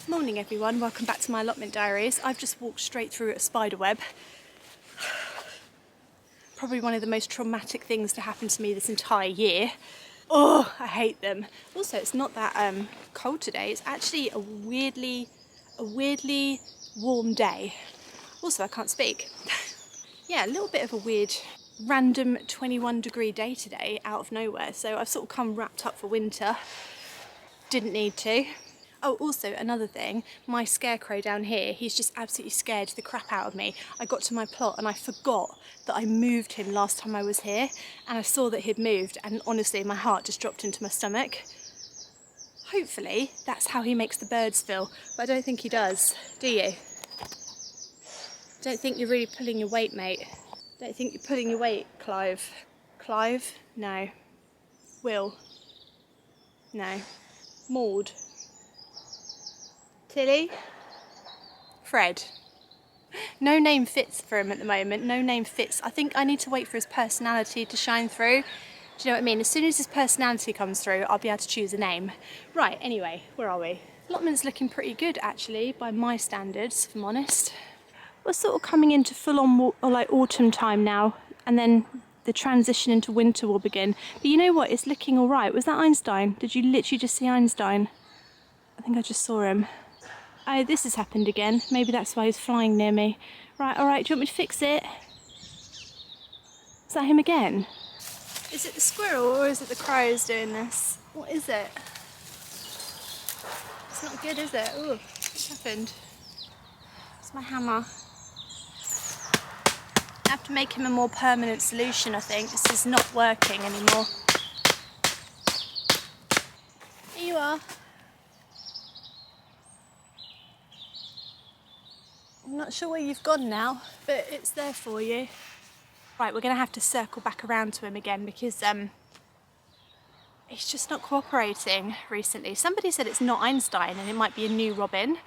Morning everyone, welcome back to my allotment diaries. I've just walked straight through a spider web. Probably one of the most traumatic things to happen to me this entire year. Oh, I hate them. Also, it's not that cold today. It's actually a weirdly warm day. Also, I can't speak. Yeah, a little bit of a weird random 21-degree day today out of nowhere. So I've sort of come wrapped up for winter. Didn't need to. Oh, also another thing, my Scarecrow down here, he's just absolutely scared the crap out of me. I got to my plot and I forgot that I moved him last time I was here, and I saw that he'd moved, and honestly my heart just dropped into my stomach. Hopefully that's how he makes the birds feel, but I don't think he does, do you? Don't think you're really pulling your weight, mate. Don't think you're pulling your weight, Clive. Clive? No. Will? No. Maud? Tilly? Fred? No name fits for him at the moment, no name fits. I think I need to wait for his personality to shine through. Do you know what I mean? As soon as his personality comes through, I'll be able to choose a name. Right, anyway, where are we? Allotment's looking pretty good actually, by my standards, if I'm honest. We're sort of coming into full-on like autumn time now, and then the transition into winter will begin. But you know what, it's looking all right. Was that Einstein? Did you literally just see Einstein? I think I just saw him. Oh, this has happened again. Maybe that's why he's flying near me. Right, all right, do you want me to fix it? Is that him again? Is it the squirrel or is it the crows doing this? What is it? It's not good, is it? Ooh, what's happened? It's my hammer. I have to make him a more permanent solution, I think. This is not working anymore. Here you are. I'm not sure where you've gone now, but it's there for you. Right, we're going to have to circle back around to him again because he's just not cooperating recently. Somebody said it's not Einstein and it might be a new robin,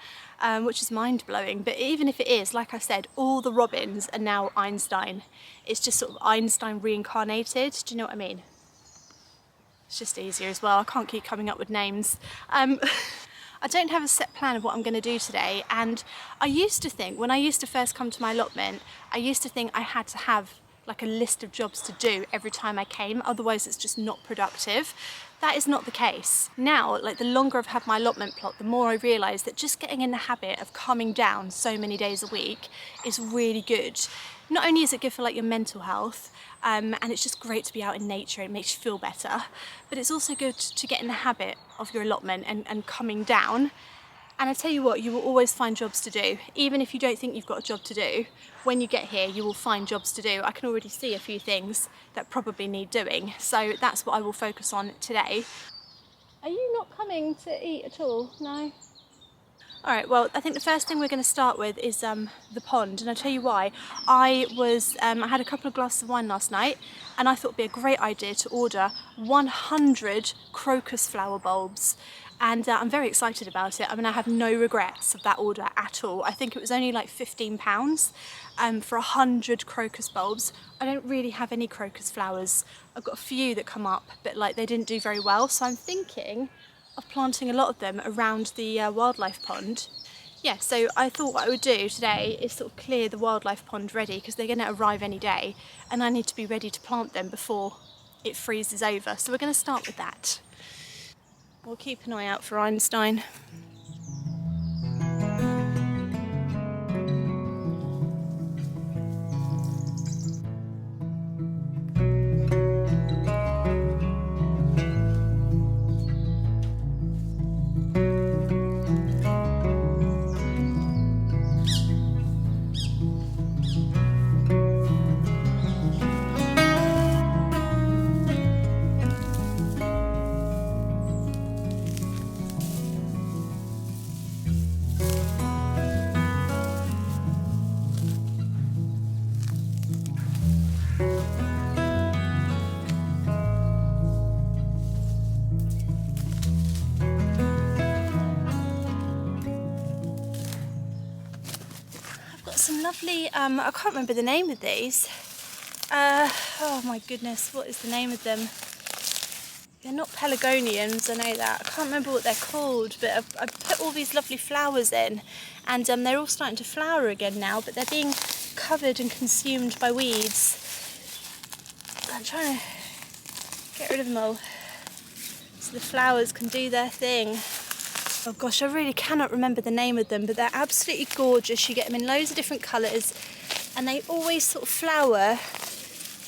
which is mind-blowing. But even if it is, like I said, all the robins are now Einstein. It's just sort of Einstein reincarnated. Do you know what I mean? It's just easier as well. I can't keep coming up with names. I don't have a set plan of what I'm going to do today, and I used to think, when I used to first come to my allotment, I used to think I had to have like a list of jobs to do every time I came, otherwise it's just not productive. That is not the case. Now, like the longer I've had my allotment plot, the more I realise that just getting in the habit of coming down so many days a week is really good. Not only is it good for like your mental health, and it's just great to be out in nature, it makes you feel better, but it's also good to get in the habit of your allotment and coming down. And I tell you what, you will always find jobs to do. Even if you don't think you've got a job to do, when you get here you will find jobs to do. I can already see a few things that probably need doing, so that's what I will focus on today. Are you not coming to eat at all? No? Alright, well, I think the first thing we're going to start with is the pond, and I'll tell you why. I had a couple of glasses of wine last night, and I thought it'd be a great idea to order 100 crocus flower bulbs, and I'm very excited about it. I mean, I have no regrets of that order at all. I think it was only like £15 for 100 crocus bulbs. I don't really have any crocus flowers. I've got a few that come up, but like they didn't do very well, so I'm thinking of planting a lot of them around the wildlife pond. Yeah, so I thought what I would do today is sort of clear the wildlife pond ready, because they're going to arrive any day and I need to be ready to plant them before it freezes over. So we're going to start with that. We'll keep an eye out for Einstein. Some lovely, I can't remember the name of these. Oh my goodness, what is the name of them? They're not pelargoniums, I know that. I can't remember what they're called, but I've put all these lovely flowers in, and they're all starting to flower again now, but they're being covered and consumed by weeds. I'm trying to get rid of them all so the flowers can do their thing. Oh gosh, I really cannot remember the name of them, but they're absolutely gorgeous. You get them in loads of different colours, and they always sort of flower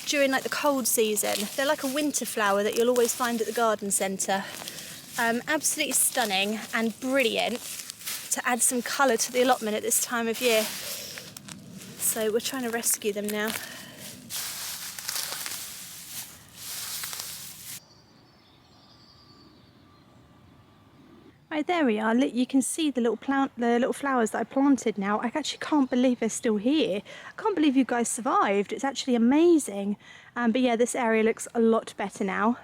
during like the cold season. They're like a winter flower that you'll always find at the garden centre. Absolutely stunning and brilliant to add some colour to the allotment at this time of year. So we're trying to rescue them now. Right, there we are. Look, you can see the little flowers that I planted now. I actually can't believe they're still here. I can't believe you guys survived. It's actually amazing. But yeah, this area looks a lot better now.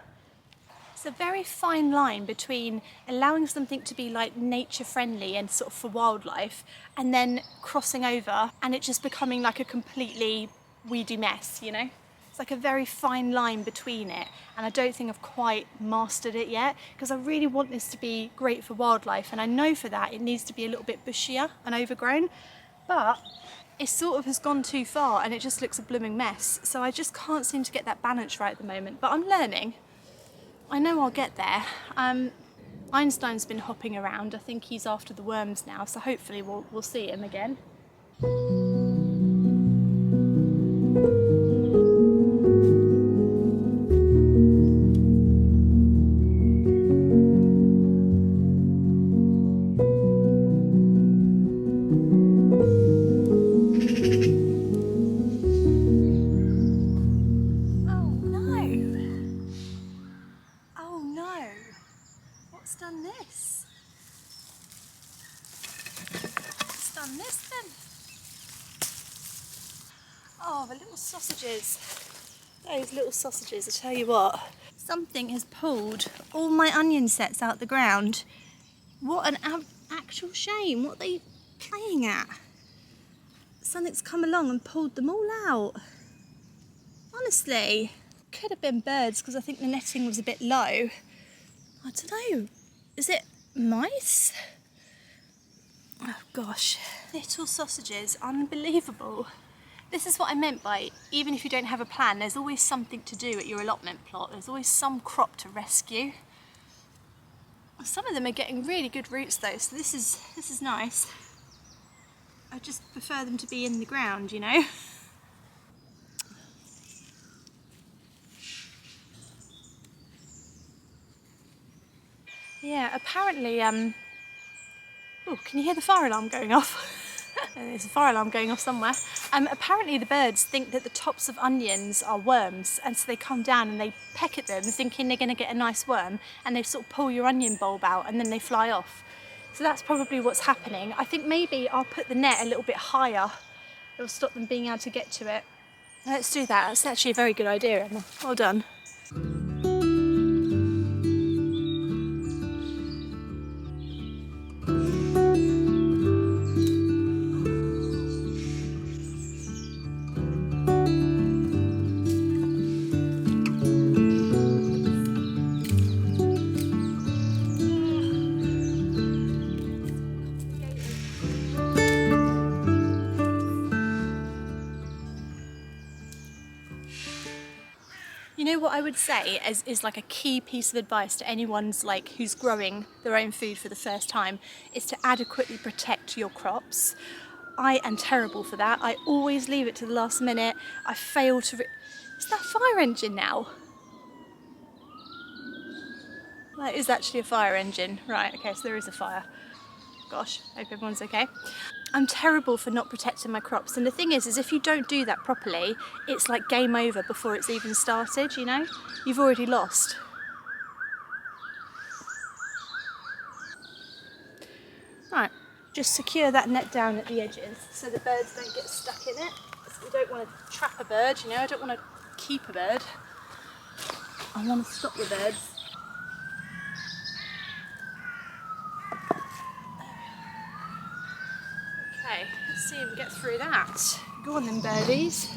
It's a very fine line between allowing something to be like nature friendly and sort of for wildlife, and then crossing over and it just becoming like a completely weedy mess, you know? It's like a very fine line between it, and I don't think I've quite mastered it yet, because I really want this to be great for wildlife, and I know for that it needs to be a little bit bushier and overgrown, but it sort of has gone too far and it just looks a blooming mess. So I just can't seem to get that balance right at the moment, but I'm learning. I know I'll get there. Einstein's been hopping around. I think he's after the worms now, so hopefully we'll see him again. Oh, the little sausages. Those little sausages, I tell you what. Something has pulled all my onion sets out the ground. What an actual shame. What are they playing at? Something's come along and pulled them all out. Honestly. Could have been birds because I think the netting was a bit low. I don't know. Is it mice? Oh gosh. Little sausages. Unbelievable. This is what I meant by, even if you don't have a plan, there's always something to do at your allotment plot. There's always some crop to rescue. Some of them are getting really good roots though, so this is nice. I just prefer them to be in the ground, you know. Yeah, apparently, oh, can you hear the fire alarm going off? There's a fire alarm going off somewhere. Apparently the birds think that the tops of onions are worms, and so they come down and they peck at them thinking they're going to get a nice worm, and they sort of pull your onion bulb out and then they fly off. So that's probably what's happening. I think maybe I'll put the net a little bit higher. It'll stop them being able to get to it. Let's do that. That's actually a very good idea, Emma. Well done. You know what I would say is like a key piece of advice to anyone's who's growing their own food for the first time, is to adequately protect your crops. I am terrible for that. I always leave it to the last minute. I fail to... Is that a fire engine now? That is actually a fire engine. Right, okay, so there is a fire. Gosh, hope everyone's okay. I'm terrible for not protecting my crops, and the thing is if you don't do that properly, it's like game over before it's even started, you know? You've already lost. Right, just secure that net down at the edges so the birds don't get stuck in it. So we don't want to trap a bird, you know, I don't want to keep a bird. I want to stop the birds. Okay, let's see if we get through that. Go on then, birdies.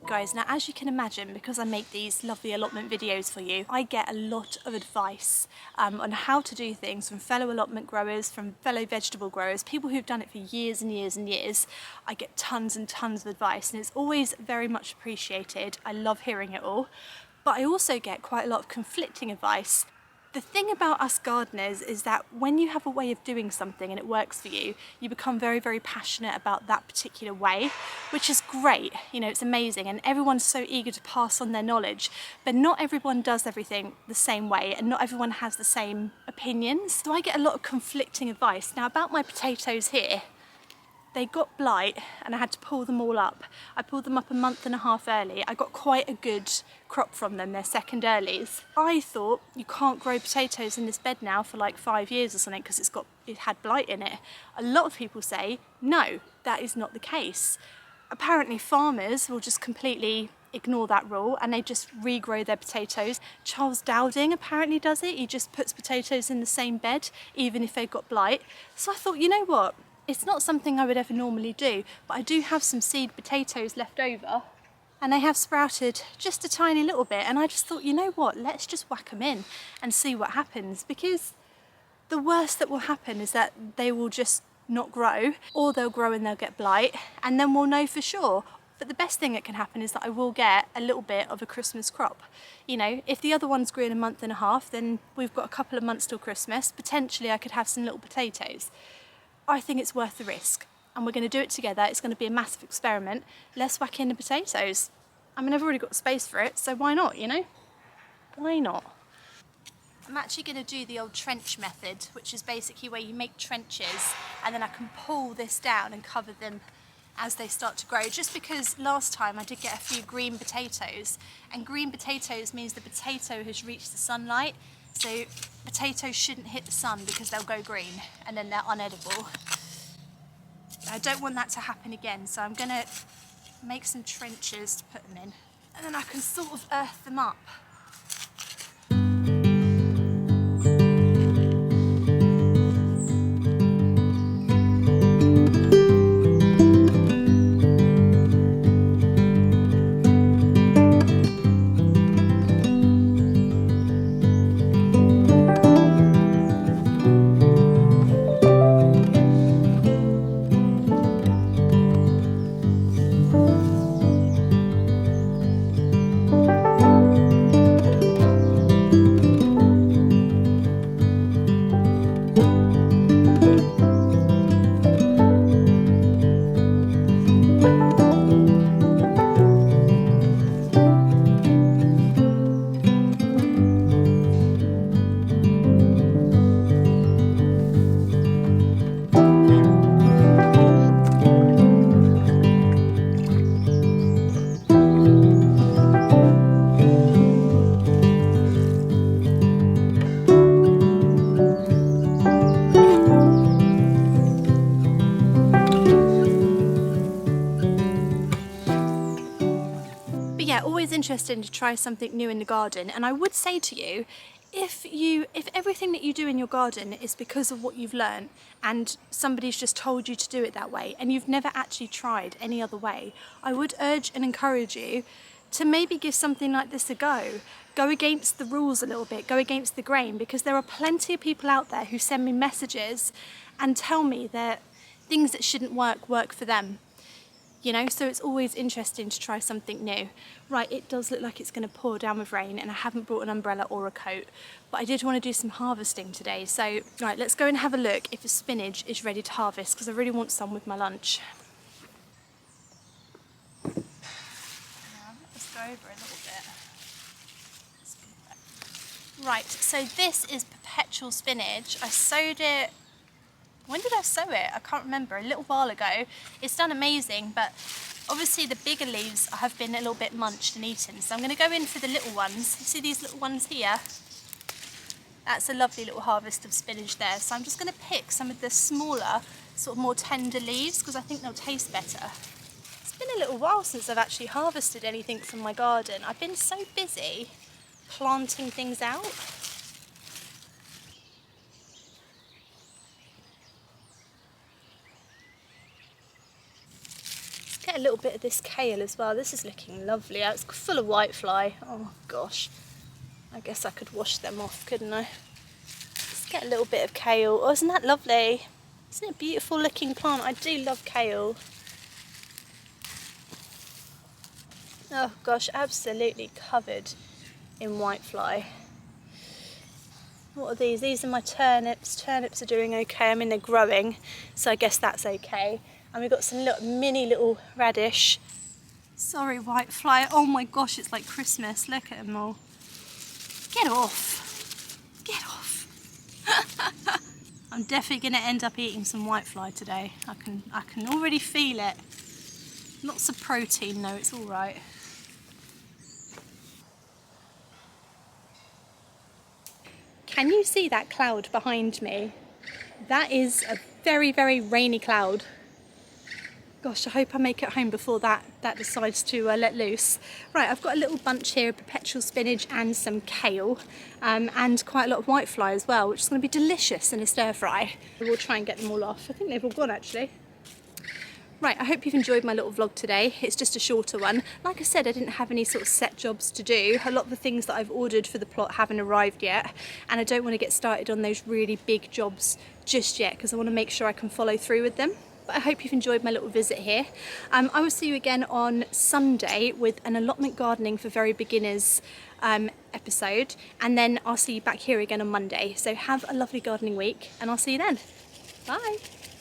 Guys, now as you can imagine, because I make these lovely allotment videos for you, I get a lot of advice on how to do things from fellow allotment growers, from fellow vegetable growers, people who've done it for years and years and years. I get tons and tons of advice, and it's always very much appreciated. I love hearing it all. But I also get quite a lot of conflicting advice. The thing about us gardeners is that when you have a way of doing something and it works for you, you become very, very passionate about that particular way, which is great. You know, it's amazing, and everyone's so eager to pass on their knowledge, but not everyone does everything the same way, and not everyone has the same opinions. So I get a lot of conflicting advice. Now, about my potatoes here, they got blight and I had to pull them all up. I pulled them up a month and a half early. I got quite a good crop from them, they're second earlies. I thought you can't grow potatoes in this bed now for like 5 years or something because it had blight in it. A lot of people say, no, that is not the case. Apparently farmers will just completely ignore that rule and they just regrow their potatoes. Charles Dowding apparently does it. He just puts potatoes in the same bed even if they've got blight. So I thought, you know what? It's not something I would ever normally do, but I do have some seed potatoes left over and they have sprouted just a tiny little bit, and I just thought, you know what, let's just whack them in and see what happens, because the worst that will happen is that they will just not grow, or they'll grow and they'll get blight, and then we'll know for sure. But the best thing that can happen is that I will get a little bit of a Christmas crop. You know, if the other ones grew in a month and a half, then we've got a couple of months till Christmas. Potentially I could have some little potatoes. I think it's worth the risk, and we're going to do it together. It's going to be a massive experiment. Let's whack in the potatoes. I mean, I've already got space for it, so why not, you know? Why not? I'm actually going to do the old trench method, which is basically where you make trenches and then I can pull this down and cover them as they start to grow, just because last time I did get a few green potatoes, and green potatoes means the potato has reached the sunlight. So potatoes shouldn't hit the sun because they'll go green and then they're unedible. I don't want that to happen again, so I'm going to make some trenches to put them in, and then I can sort of earth them up. Yeah, always interesting to try something new in the garden. And I would say to you, if everything that you do in your garden is because of what you've learned and somebody's just told you to do it that way and you've never actually tried any other way, I would urge and encourage you to maybe give something like this a go. Go against the rules a little bit, go against the grain, because there are plenty of people out there who send me messages and tell me that things that shouldn't work for them. You know, so it's always interesting to try something new. Right, it does look like it's going to pour down with rain, and I haven't brought an umbrella or a coat, but I did want to do some harvesting today. So, right, let's go and have a look if the spinach is ready to harvest, because I really want some with my lunch. Let's go over a little bit. Right, so this is perpetual spinach. I sowed it. When did I sow it? I can't remember, a little while ago. It's done amazing, but obviously the bigger leaves have been a little bit munched and eaten. So I'm going to go in for the little ones. You see these little ones here? That's a lovely little harvest of spinach there. So I'm just going to pick some of the smaller, sort of more tender leaves, because I think they'll taste better. It's been a little while since I've actually harvested anything from my garden. I've been so busy planting things out. get a little bit of this kale as well. This is looking lovely. It's full of whitefly. Oh gosh. I guess I could wash them off, couldn't I? Let's get a little bit of kale. Oh, isn't that lovely? Isn't it a beautiful looking plant? I do love kale. Oh gosh, absolutely covered in whitefly. What are these? These are my turnips. Turnips are doing okay. I mean, they're growing, so I guess that's okay. And we've got some mini little radish. Sorry, whitefly. Oh my gosh, it's like Christmas. Look at them all. Get off. Get off. I'm definitely going to end up eating some whitefly today. I can already feel it. Lots of protein though, it's all right. Can you see that cloud behind me? That is a very, very rainy cloud. Gosh, I hope I make it home before that decides to let loose. Right, I've got a little bunch here of perpetual spinach and some kale, and quite a lot of whitefly as well, which is going to be delicious in a stir fry. We'll try and get them all off. I think they've all gone actually. Right, I hope you've enjoyed my little vlog today. It's just a shorter one. Like I said, I didn't have any sort of set jobs to do. A lot of the things that I've ordered for the plot haven't arrived yet, and I don't want to get started on those really big jobs just yet because I want to make sure I can follow through with them. But I hope you've enjoyed my little visit here. I will see you again on Sunday with an allotment gardening for very beginners episode, and then I'll see you back here again on Monday. So have a lovely gardening week, and I'll see you then. Bye.